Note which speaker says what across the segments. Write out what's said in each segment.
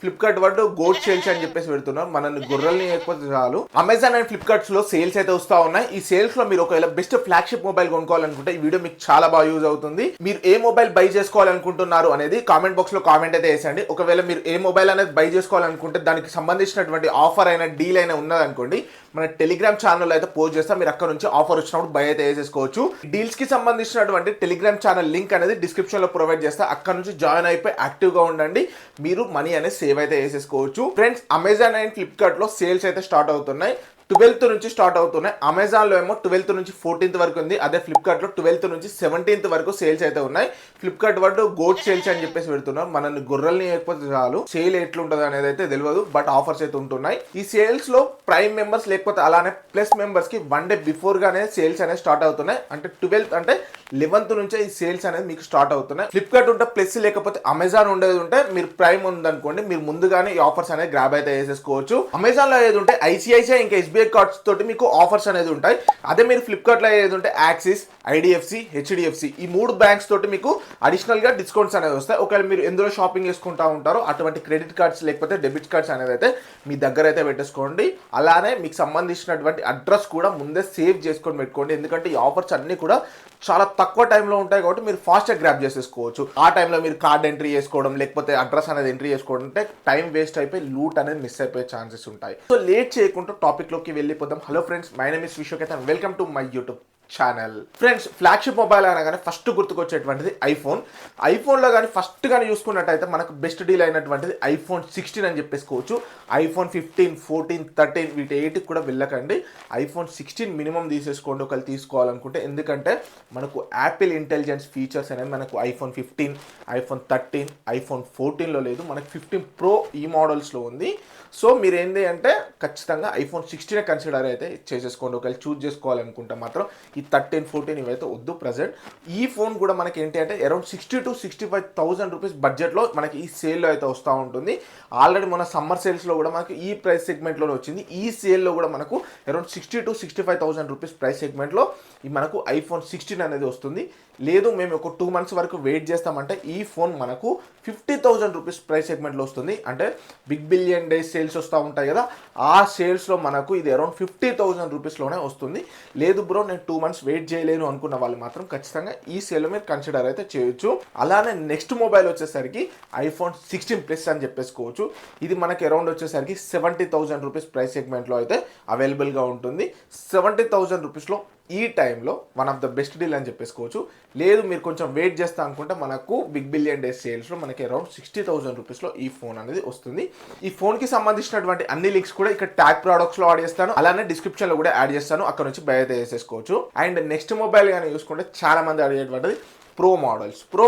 Speaker 1: Flipkart వాడు goat sales అని చెప్పేసి పెడుతున్నారు. మనల్ని గొర్రెల్ని లేకపోతే చాలు. అమెజాన్ అండ్ ఫ్లిప్కార్ట్స్ లో సేల్స్ అయితే వస్తా ఉన్నాయి. ఈ సేల్స్ లో మీరు ఒకవేళ బెస్ట్ ఫ్లాగ్షిప్ మొబైల్ కొనుక్కోవాలనుకుంటే ఈ వీడియో మీకు చాలా బాగా యూజ్ అవుతుంది. మీరు ఏ మొబైల్ బై చేసుకోవాలనుకుంటున్నారు అనేది కామెంట్ బాక్స్ లో కామెంట్ అయితే వేసండి. ఒకవేళ మీరు ఏ మొబైల్ అనేది బై చేసుకోవాలనుకుంటే దానికి సంబంధించినటువంటి ఆఫర్ అయినా డీల్ అయినా ఉన్నదనుకోండి, మన టెలిగ్రామ్ ఛానల్ అయితే పోస్ట్ చేస్తా. మీరు అక్కడ నుంచి ఆఫర్ వచ్చినప్పుడు బై అయితే వేసేసుకోవచ్చు. డీల్స్ కి సంబంధించినటువంటి టెలిగ్రామ్ ఛానల్ లింక్ అనేది డిస్క్రిప్షన్ లో ప్రొవైడ్ చేస్తా. అక్కడ నుంచి జాయిన్ అయిపోయి యాక్టివ్ గా ఉండండి. మీరు మనీ అనేది సేవ్ అయితే వేసేసుకోవచ్చు. ఫ్రెండ్స్, అమెజాన్ అండ్ ఫ్లిప్కార్ట్ లో సేల్స్ అయితే స్టార్ట్ అవుతున్నాయి. 12th నుంచి స్టార్ట్ అవుతున్నాయి. అమెజాన్ లో ఏమో 12th నుంచి 14th వరకు ఉంది. అదే ఫ్లిప్కార్ట్ లో 12th నుంచి 17th వరకు సేల్స్ అయితే ఉన్నాయి. ఫ్లిప్కార్ట్ వాడు గోట్ సేల్స్ అని చెప్పేసి పెడుతున్నారు. మనల్ని గొర్రెల్ని లేకపోతే చాలు. సేల్ ఎట్లుంటది అనేది అయితే తెలియదు, బట్ ఆఫర్స్ అయితే ఉంటున్నాయి. ఈ సేల్స్ లో ప్రైమ్ మెంబర్స్ లేకపోతే అలానే ప్లస్ మెంబర్స్ కి 1 డే బిఫోర్ గానే సేల్స్ అనేది స్టార్ట్ అవుతున్నాయి. అంటే 12th అంటే 11th నుంచే ఈ సేల్స్ అనేది మీకు స్టార్ట్ అవుతున్నాయి. ఫ్లిప్కార్ట్ ఉంటే ప్లస్ లేకపోతే అమెజాన్ ఉండేది ఉంటే మీరు ప్రైమ్ ఉందనుకోండి, మీరు ముందుగానే ఈ ఆఫర్స్ అనేది గ్రాబ్ అయితే వేసేసుకోవచ్చు. అమెజాన్ లో ఏది ఉంటే ఐసిఐసిఐ ఇంకా ఎస్బీఐ కార్డ్స్ తోటి మీకు ఆఫర్స్ అనేది ఉంటాయి. అదే మీరు ఫ్లిప్కార్ట్ లో ఏది ఉంటే యాక్సిస్, ఐడిఎఫ్సి, హెచ్డిఎఫ్సి ఈ 3 బ్యాంక్స్ తోటి మీకు అడిషనల్ గా డిస్కౌంట్స్ అనేది వస్తాయి. ఒకవేళ మీరు ఎందులో షాపింగ్ చేసుకుంటా ఉంటారో అటువంటి క్రెడిట్ కార్డ్స్ లేకపోతే డెబిట్ కార్డ్స్ అనేది అయితే మీ దగ్గర అయితే పెట్టేసుకోండి. అలానే మీకు సంబంధించినటువంటి అడ్రస్ కూడా ముందే సేవ్ చేసుకొని పెట్టుకోండి. ఎందుకంటే ఈ ఆఫర్స్ అన్ని కూడా చాలా తక్కువ టైంలో ఉంటాయి కాబట్టి మీరు ఫాస్ట్గా గ్రాప్ చేసేసుకోవచ్చు. ఆ టైంలో మీరు కార్డ్ ఎంట్రీ చేసుకోవడం లేకపోతే అడ్రస్ అనేది ఎంట్రీ చేసుకోవడం అంటే టైం వేస్ట్ అయిపోయి లూట్ అనేది మిస్ అయిపోయే ఛాన్సెస్ ఉంటాయి. సో లేట్ చేయకుండా టాపిక్ లోకి వెళ్ళిపోదాం. Hello friends, my name is Vishwaketh and welcome to my YouTube channel. Friends, flagship mobile అనగానే ఫస్ట్ గుర్తుకొచ్చేటువంటిది ఐఫోన్లో కానీ ఫస్ట్ కానీ చూసుకున్నట్టయితే మనకు బెస్ట్ డీల్ అయినటువంటిది ఐఫోన్ 16 అని చెప్పేసుకోవచ్చు. ఐఫోన్ 15, 14, 13 వీటి 8కి కూడా వెళ్ళకండి. ఐఫోన్ 16 మినిమం తీసేసుకోండి ఒకవేళ తీసుకోవాలనుకుంటే. ఎందుకంటే మనకు యాపిల్ ఇంటెలిజెన్స్ ఫీచర్స్ అనేది మనకు ఐఫోన్ 15, ఐఫోన్ 13, ఐఫోన్ 14లో లేదు. మనకు 15 Pro ఈ మోడల్స్లో ఉంది. సో మీరు ఏంటి అంటే ఖచ్చితంగా ఐఫోన్ 16 కన్సిడర్ అయితే చేసేసుకోండి ఒకవేళ చూజ్ చేసుకోవాలనుకుంటే మాత్రం. ఈ 13, 14 ఇవైతే వద్దు ప్రజెంట్. ఈ ఫోన్ కూడా మనకి ఏంటి అంటే అరౌండ్ 60 to 65,000 రూపీస్ బడ్జెట్లో మనకి ఈ సేల్లో అయితే వస్తూ ఉంటుంది. ఆల్రెడీ మన సమ్మర్ సేల్స్లో కూడా మనకి ఈ ప్రైస్ సెగ్మెంట్లోనే వచ్చింది. ఈ సేల్లో కూడా మనకు అరౌండ్ 60 to 65,000 రూపీస్ ప్రైస్ సెగ్మెంట్లో ఈ మనకు ఐఫోన్ 16 అనేది వస్తుంది. లేదు మేము ఒక 2 months వరకు వెయిట్ చేస్తామంటే ఈ ఫోన్ మనకు 50,000 రూపీస్ ప్రైస్ సెగ్మెంట్లో వస్తుంది. అంటే బిగ్ బిలియన్ డేస్ సేల్స్ వస్తూ ఉంటాయి కదా, ఆ సేల్స్లో మనకు ఇది అరౌండ్ 50,000 రూపీస్లోనే వస్తుంది. లేదు బ్రో నేను 2 months వెయిట్ చేయలేను అనుకున్న వాళ్ళు మాత్రం ఖచ్చితంగా ఈ సేల్లో మీరు కన్సిడర్ అయితే చేయొచ్చు. అలానే నెక్స్ట్ మొబైల్ వచ్చేసరికి ఐఫోన్ 16 Plus అని చెప్పేసుకోవచ్చు. ఇది మనకి అరౌండ్ వచ్చేసరికి 70,000 రూపీస్ ప్రైస్ సెగ్మెంట్లో అయితే అవైలబుల్గా ఉంటుంది. 70,000 రూపీస్లో ఈ టైంలో one of the best deal అని చెప్పేసుకోవచ్చు. లేదు మీరు కొంచెం వెయిట్ చేస్తా అనుకుంటే మనకు బిగ్ బిలియన్ డేస్ సేల్స్లో మనకి అరౌండ్ 60,000 రూపీస్లో ఈ ఫోన్ అనేది వస్తుంది. ఈ ఫోన్కి సంబంధించినటువంటి అన్ని లింక్స్ కూడా ఇక్కడ ట్యాగ్ ప్రోడక్ట్స్లో యాడ్ చేస్తాను. అలానే డిస్క్రిప్షన్లో కూడా యాడ్ చేస్తాను. అక్కడ నుంచి బై అయితే చేసేసుకోవచ్చు. అండ్ నెక్స్ట్ మొబైల్ కానీ చూసుకుంటే చాలా మంది అడిగేటువంటిది ప్రో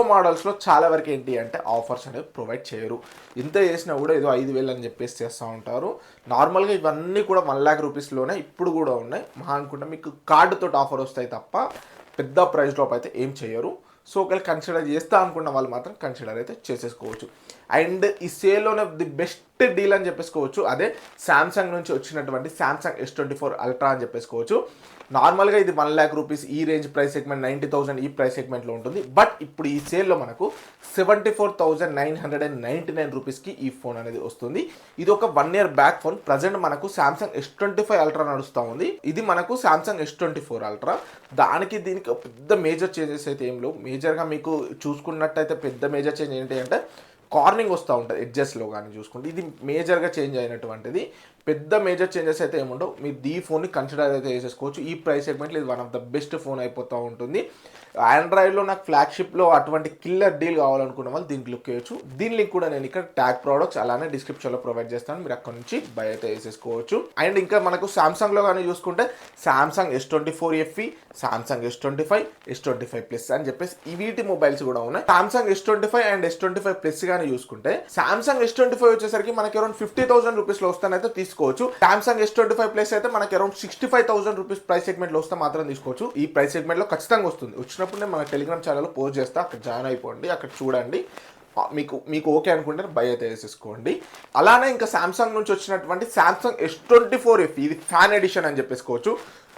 Speaker 1: మోడల్స్లో చాలా వరకు ఏంటి అంటే ఆఫర్స్ అనేవి ప్రొవైడ్ చేయరు. ఇంత చేసినా కూడా ఏదో 5,000 అని చెప్పేసి చేస్తూ ఉంటారు. నార్మల్గా ఇవన్నీ కూడా 1 lakh రూపీస్లోనే ఇప్పుడు కూడా ఉన్నాయి. మహా అనుకుంటే మీకు కార్డుతో ఆఫర్ వస్తాయి తప్ప పెద్ద ప్రైస్ డ్రాప్ అయితే ఏం చేయరు. సో ఒకవేళ కన్సిడర్ చేస్తా అనుకున్న వాళ్ళు మాత్రం కన్సిడర్ అయితే చేసేసుకోవచ్చు. అండ్ ఈ సేల్లోనే ది బెస్ట్ డీల్ అని చెప్పేసుకోవచ్చు. అదే శాంసంగ్ నుంచి వచ్చినటువంటి శాంసంగ్ S24 Ultra అని చెప్పేసుకోవచ్చు. నార్మల్గా ఇది 1 lakh రూపీస్ ఈ రేంజ్ ప్రైస్ సెగ్మెంట్ 90,000 ఈ ప్రైస్ సెగ్మెంట్లో ఉంటుంది. బట్ ఇప్పుడు ఈ సేల్లో మనకు 74,999 రూపీస్కి ఈ ఫోన్ అనేది వస్తుంది. ఇది ఒక 1 year బ్యాక్ ఫోన్. ప్రజెంట్ మనకు శాంసంగ్ S25 Ultra నడుస్తూ ఉంది. ఇది మనకు శాంసంగ్ S24 Ultra. దానికి దీనికి పెద్ద మేజర్ చేంజెస్ అయితే ఏం లేవు. మేజర్గా మీకు చూసుకున్నట్టయితే పెద్ద మేజర్ చేంజ్ ఏంటి అంటే కార్నింగ్ వస్తూ ఉంటుంది ఎడ్జెస్లో కానీ చూసుకుంటే. ఇది మేజర్గా చేంజ్ అయినటువంటిది. పెద్ద మేజర్ చేంజెస్ అయితే ఏముండవు. మీరు ఈ ఫోన్ని కన్సిడర్ అయితే చేసేసుకోవచ్చు. ఈ ప్రైస్ సెగ్మెంట్లో ఇది one of the best phone అయిపోతూ ఉంటుంది. ఆండ్రాయిడ్లో నాకు ఫ్లాగ్షిప్లో అటువంటి కిల్లర్ డీల్ కావాలనుకున్న వాళ్ళు దీనికి లుక్ చేయొచ్చు. దీని లింక్ కూడా నేను ఇక్కడ ట్యాగ్ ప్రోడక్ట్స్ అలానే డిస్క్రిప్షన్లో ప్రొవైడ్ చేస్తాను. మీరు అక్కడ నుంచి బై అయితే వేసేసుకోవచ్చు. అండ్ ఇంకా మనకు సామ్సంగ్లో కానీ చూసుకుంటే Samsung S24 FE, Samsung S25, S25 Plus అని చెప్పేసి వీటి మొబైల్స్ కూడా ఉన్నాయి. Samsung S25 and S25 Plus కానీ చూసుకుంటే సామ్సంగ్ S25 వచ్చేసరికి మనకి అరౌండ్ 50,000 రూపీస్లో వస్తానైతే తీసుకోవచ్చు. సామ్సంగ్ S25 Plus అయితే మనకి అరౌండ్ 65,000 రూపీస్ ప్రైస్ సెగ్మెంట్లో వస్తే మాత్రం తీసుకోవచ్చు. ఈ ప్రైస్ సెగ్మెంట్లో ఖచ్చితంగా వస్తుంది. వచ్చినప్పుడు నేను మన టెలిగ్రామ్ ఛానల్లో పోస్ట్ చేస్తా, అక్కడ జాయిన్ అయిపోండి, అక్కడ చూడండి. మీకు ఓకే అనుకుంటే బై అయితే వేసేసుకోండి. అలానే ఇంకా సామ్సంగ్ నుంచి వచ్చినటువంటి సామ్సంగ్ S24 FE ఇది ఫ్యాన్ ఎడిషన్ అని చెప్పేసుకోవచ్చు.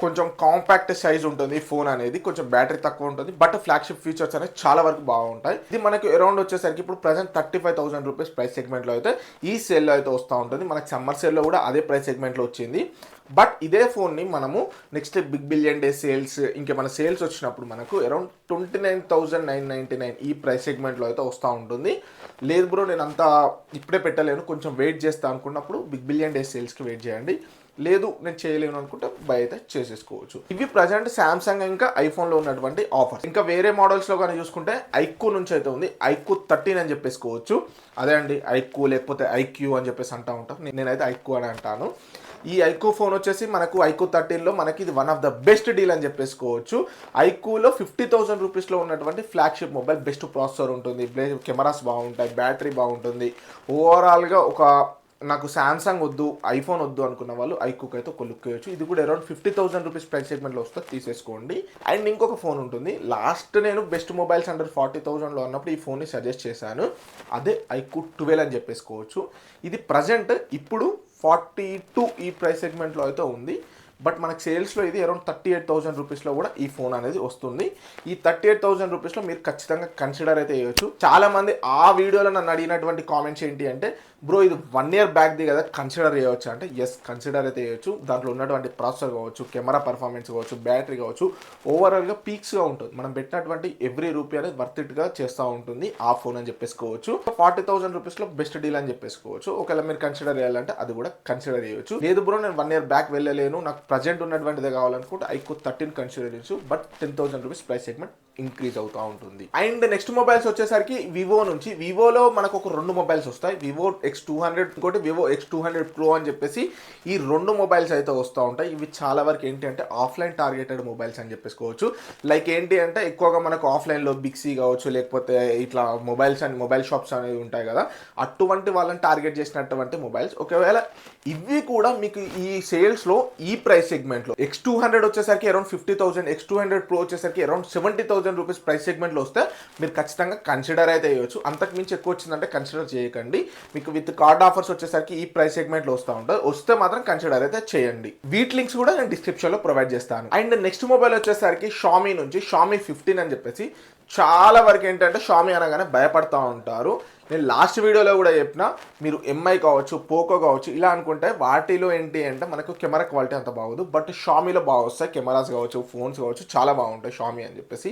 Speaker 1: కొంచెం కాంపాక్ట్ సైజ్ ఉంటుంది ఫోన్ అనేది, కొంచెం బ్యాటరీ తక్కువ ఉంటుంది, బట్ ఫ్లాగ్షిప్ ఫీచర్స్ అనేది చాలా వరకు బాగుంటాయి. ఇది మనకి అరౌండ్ వచ్చేసరికి ఇప్పుడు ప్రెసెంట్ 35,000 రూపీస్ ప్రైస్ సెగ్మెంట్లో అయితే ఈ సేల్లో అయితే వస్తూ ఉంటుంది. మనకి సమ్మర్ సేల్లో కూడా అదే ప్రైస్ సెగ్మెంట్లో వచ్చింది. బట్ ఇదే ఫోన్ని మనము next big billion day sales ఇంకేమైనా సేల్స్ వచ్చినప్పుడు మనకు అరౌండ్ 29,999 ఈ ప్రైస్ సెగ్మెంట్లో అయితే వస్తూ ఉంటుంది. లేదు బ్రో నేను అంతా ఇప్పుడే పెట్టలేను, కొంచెం వెయిట్ చేస్తా అనుకున్నప్పుడు బిగ్ బిలియన్ డే సేల్స్కి వెయిట్ చేయండి. లేదు నేను చేయలేను అనుకుంటే బై అయితే చేసేసుకోవచ్చు. ఇవి ప్రజెంట్ శాంసంగ్ ఇంకా ఐఫోన్లో ఉన్నటువంటి ఆఫర్స్. ఇంకా వేరే మోడల్స్లో కానీ చూసుకుంటే ఐక్యూ నుంచి అయితే ఉంది, ఐక్యూ 13 అని చెప్పేసుకోవచ్చు. అదే అండి ఐక్యూ లేకపోతే ఐక్యూ అని చెప్పేసి అంటూ ఉంటాం, నేనైతే ఐక్యూ అని అంటాను. ఈ ఐక్యూ ఫోన్ వచ్చేసి మనకు ఐక్యూ 13లో మనకి ఇది one of the best deal అని చెప్పేసుకోవచ్చు. ఐక్యూలో 50,000 రూపీస్లో ఉన్నటువంటి ఫ్లాగ్షిప్ మొబైల్, బెస్ట్ ప్రాసెసర్ ఉంటుంది, కెమెరాస్ బాగుంటాయి, బ్యాటరీ బాగుంటుంది. ఓవరాల్గా ఒక నాకు శాంసంగ్ వద్దు ఐఫోన్ వద్దు అనుకున్న వాళ్ళు ఐక్యూకి అయితే ఒక లుక్ వేయచ్చు. ఇది కూడా అరౌండ్ 50,000 రూపీస్ ప్రైస్ సెగ్మెంట్లో వస్తే తీసేసుకోండి. అండ్ ఇంకొక ఫోన్ ఉంటుంది, లాస్ట్ నేను బెస్ట్ మొబైల్స్ అండర్ 40,000లో ఉన్నప్పుడు ఈ ఫోన్ని సజెస్ట్ చేశాను, అదే ఐక్యూ 12 అని చెప్పేసుకోవచ్చు. ఇది ప్రజెంట్ ఇప్పుడు 42 ఈ ప్రైస్ సెగ్మెంట్లో అయితే ఉంది. బట్ మనకి సేల్స్లో ఇది అరౌండ్ 38,000 రూపీస్లో కూడా ఈ ఫోన్ అనేది వస్తుంది. ఈ 38,000 రూపీస్లో మీరు ఖచ్చితంగా కన్సిడర్ అయితే చేయొచ్చు. చాలామంది ఆ వీడియోలో నన్ను అడిగినటువంటి కామెంట్స్ ఏంటి అంటే, బ్రో ఇది 1 year బ్యాక్ది కదా కన్సిడర్ చేయవచ్చు అంటే, ఎస్ కన్సిడర్ అయితే చేయొచ్చు. దాంట్లో ఉన్నటువంటి ప్రాసెసర్ కావచ్చు, కెమెరా పర్ఫార్మెన్స్ కావచ్చు, బ్యాటరీ కావచ్చు, ఓవరాల్గా పీక్స్గా ఉంటుంది. మనం పెట్టినటువంటి ఎవ్రీ రూపీ అనేది వర్త్ ఇట్గా చేస్తూ ఉంటుంది ఆ ఫోన్ అని చెప్పేసుకోవచ్చు. 40,000 రూపీస్లో బెస్ట్ డీల్ అని చెప్పేసుకోవచ్చు. ఒకవేళ మీరు కన్సిడర్ చేయాలంటే అది కూడా కన్సిడర్ చేయొచ్చు. లేదు బ్రో నేను 1 year బ్యాక్ వెళ్ళలేను, నాకు ప్రజెంట్ ఉన్నటువంటిదే కావాలనుకుంటే ఐక్యూ 13 కన్సిడర్ చేయొచ్చు. But 10,000 rupees price segment increase అవుతూ ఉంటుంది. అండ్ నెక్స్ట్ మొబైల్స్ వచ్చేసరికి వివో నుంచి, వివోలో మనకు ఒక 2 మొబైల్స్ వస్తాయి, వివో X200 ఇంకోటి వివో X200 Pro అని చెప్పేసి ఈ 2 మొబైల్స్ అయితే వస్తూ ఉంటాయి. ఇవి చాలా వరకు ఏంటి అంటే ఆఫ్లైన్ టార్గెటెడ్ మొబైల్స్ అని చెప్పేసుకోవచ్చు. లైక్ ఏంటి అంటే ఎక్కువగా మనకు ఆఫ్లైన్లో బిగ్సీ కావచ్చు, లేకపోతే ఇట్లా మొబైల్స్ అండ్ మొబైల్ షాప్స్ అనేవి ఉంటాయి కదా, అటువంటి వాళ్ళని టార్గెట్ చేసినటువంటి మొబైల్స్. ఒకవేళ ఇవి కూడా మీకు ఈ సేల్స్లో ఈ ప్రైస్ సెగ్మెంట్లో X200 వచ్చేసరికి అరౌండ్ 50,000, X200 Pro వచ్చేసరికి అరౌండ్ 70,000 రూపీస్ ప్రైస్ సెగ్మెంట్లో వస్తే మీరు ఖచ్చితంగా కన్సిడర్ అయితే చేయొచ్చు. అంతకు మించి ఎక్కువ వచ్చిందంటే కన్సిడర్ చేయకండి. మీకు విత్ కార్డ్ ఆఫర్స్ వచ్చేసరికి ఈ ప్రైస్ సెగ్మెంట్లో వస్తూ ఉంటుంది, వస్తే మాత్రం కన్సిడర్ అయితే చేయండి. వీటి లింక్స్ కూడా నేను డిస్క్రిప్షన్లో ప్రొవైడ్ చేస్తాను. అండ్ నెక్స్ట్ మొబైల్ వచ్చేసరికి షామీ నుంచి షామీ 15 అని చెప్పేసి. చాలా వరకు ఏంటంటే షామీ అనగానే భయపడుతూ ఉంటారు. నేను లాస్ట్ వీడియోలో కూడా చెప్పిన, మీరు ఎంఐ కావచ్చు, పోకో కావచ్చు ఇలా అనుకుంటే వాటిలో ఏంటి అంటే మనకు కెమెరా క్వాలిటీ అంత బాగోదు. బట్ షామీలో బాగా వస్తాయి, కెమెరాస్ కావచ్చు, ఫోన్స్ కావచ్చు చాలా బాగుంటాయి షామీ అని చెప్పేసి.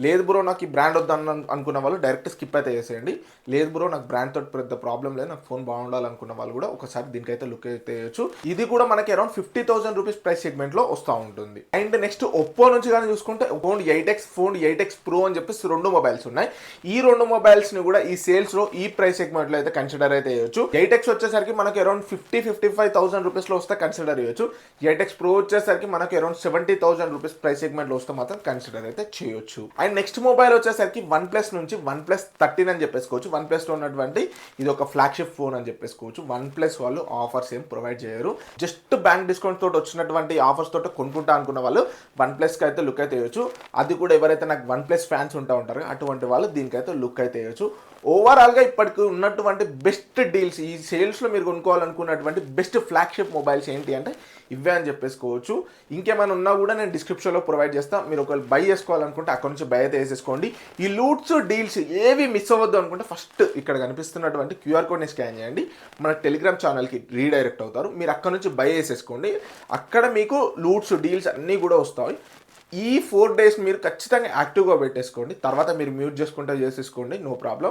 Speaker 1: లేదు బ్రో నాకు ఈ బ్రాండ్ వద్దని అనుకున్న వాళ్ళు డైరెక్ట్ స్కిప్ అయితే చేసేయండి. లేదు బ్రో నాకు బ్రాండ్ తోటి పెద్ద ప్రాబ్లం లేదు, నాకు ఫోన్ బాగుండాలనుకున్న వాళ్ళు కూడా ఒకసారి దీనికైతే లుక్ అయితే వేయచ్చు. ఇది కూడా మనకి అరౌండ్ 50,000 రూపీస్ ప్రైస్ సెగ్మెంట్లో వస్తూ ఉంటుంది. అండ్ నెక్స్ట్ ఒప్పో నుంచి కానీ చూసుకుంటే ఫోన్ 8X Pro అని చెప్పేసి 2 మొబైల్స్ ఉన్నాయి. ఈ 2 మొబైల్స్ని కూడా ఈ సేల్స్లో ఈ ప్రైస్ సెగ్మెంట్లో అయితే కన్సిడర్ అయితే చేయొచ్చు. 8X వచ్చేసరికి మనకి అరౌండ్ 55,000 రూపీస్లో వస్తే కన్సిడర్ చేయొచ్చు. 8X Pro వచ్చేసరికి మనకి అరౌండ్ 70,000 రూపీస్ ప్రైస్ సెగ్మెంట్లో వస్తే మాత్రం కన్సిడర్ అయితే చేయొచ్చు. అండ్ నెక్స్ట్ మొబైల్ వచ్చేసరికి OnePlus నుంచి OnePlus 13 అని చెప్పేసుకోవచ్చు. OnePlusలో ఉన్నటువంటి ఇది ఒక ఫ్లాగ్షిప్ ఫోన్ అని చెప్పేసుకోవచ్చు. OnePlus వాళ్ళు ఆఫర్స్ ఏం ప్రొవైడ్ చేయరు, జస్ట్ బ్యాంక్ డిస్కౌంట్ తోటి వచ్చినటువంటి ఆఫర్స్ తోటి కొనుక్కుంటా అనుకున్న వాళ్ళు OnePlusకి అయితే లుక్ అయితే వేయచ్చు. అది కూడా ఎవరైతే నాకు OnePlus ఫ్యాన్స్ ఉంటారో అటువంటి వాళ్ళు దీనికైతే లుక్ అయితే వేయచ్చు. ఓవరాల్గా ఇప్పటికి ఉన్నటువంటి బెస్ట్ డీల్స్ ఈ సేల్స్లో మీరు కొనుక్కోవాలనుకున్నటువంటి బెస్ట్ ఫ్లాగ్షిప్ మొబైల్స్ ఏంటి అంటే ఇవే అని చెప్పేసుకోవచ్చు. ఇంకేమైనా ఉన్నా కూడా నేను డిస్క్రిప్షన్లో ప్రొవైడ్ చేస్తాను. మీరు ఒకవేళ బై చేసుకోవాలనుకుంటే అక్కడ నుంచి బై అయితే వేసేసుకోండి. ఈ లూట్స్ డీల్స్ ఏవి మిస్ అవ్వద్దు అనుకుంటే ఫస్ట్ ఇక్కడ కనిపిస్తున్నటువంటి క్యూఆర్ కోడ్ని స్కాన్ చేయండి, మన టెలిగ్రామ్ ఛానల్కి రీడైరెక్ట్ అవుతారు. మీరు అక్కడ నుంచి బై వేసేసుకోండి, అక్కడ మీకు లూట్స్ డీల్స్ అన్నీ కూడా వస్తాయి. ఈ 4 days మీరు ఖచ్చితంగా యాక్టివ్గా పెట్టేసుకోండి. తర్వాత మీరు మ్యూట్ చేసుకుంటే చేసేసుకోండి, నో ప్రాబ్లం.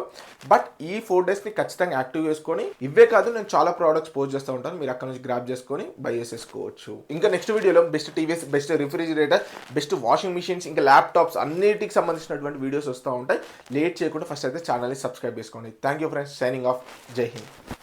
Speaker 1: బట్ ఈ 4 daysని ఖచ్చితంగా యాక్టివ్ చేసుకొని, ఇవే కాదు నేను చాలా ప్రోడక్ట్స్ పోస్ట్ చేస్తూ ఉంటాను, మీరు అక్కడ నుంచి గ్రాప్ చేసుకొని బై చేసేసుకోవచ్చు. ఇంకా నెక్స్ట్ వీడియోలో best TVs, best refrigerator, best washing machines, ఇంకా ల్యాప్టాప్స్ అన్నిటికి సంబంధించినటువంటి వీడియోస్ వస్తూ ఉంటాయి. లేట్ చేయకుండా ఫస్ట్ అయితే ఛానల్ని సబ్స్క్రైబ్ చేసుకోండి. Thank you friends, signing off, జై హింద్.